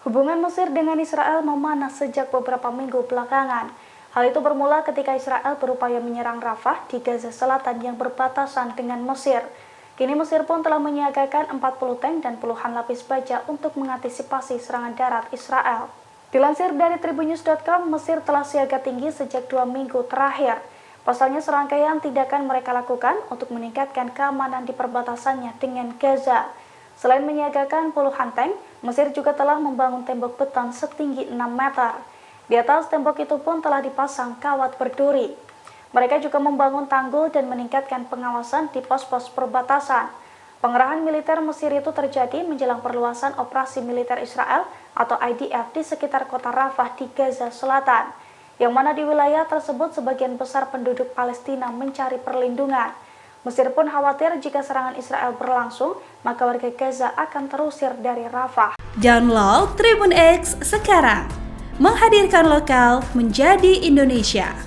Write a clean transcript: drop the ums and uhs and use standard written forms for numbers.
Hubungan Mesir dengan Israel memanas sejak beberapa minggu belakangan. Hal itu bermula ketika Israel berupaya menyerang Rafah di Gaza Selatan yang berbatasan dengan Mesir. Kini Mesir pun telah menyiagakan 40 tank dan puluhan lapis baja untuk mengantisipasi serangan darat Israel. Dilansir dari tribunnews.com, Mesir telah siaga tinggi sejak 2 minggu terakhir. Pasalnya serangkaian tindakan mereka lakukan untuk meningkatkan keamanan di perbatasannya dengan Gaza. Selain menyiagakan puluhan tank, Mesir juga telah membangun tembok beton setinggi 6 meter. Di atas tembok itu pun telah dipasang kawat berduri. Mereka juga membangun tanggul dan meningkatkan pengawasan di pos-pos perbatasan. Pengerahan militer Mesir itu terjadi menjelang perluasan operasi militer Israel atau IDF di sekitar kota Rafah di Gaza Selatan, yang mana di wilayah tersebut sebagian besar penduduk Palestina mencari perlindungan. Mesir pun khawatir jika serangan Israel berlangsung, maka warga Gaza akan terusir dari Rafah. Download Tribun X sekarang, menghadirkan lokal menjadi Indonesia.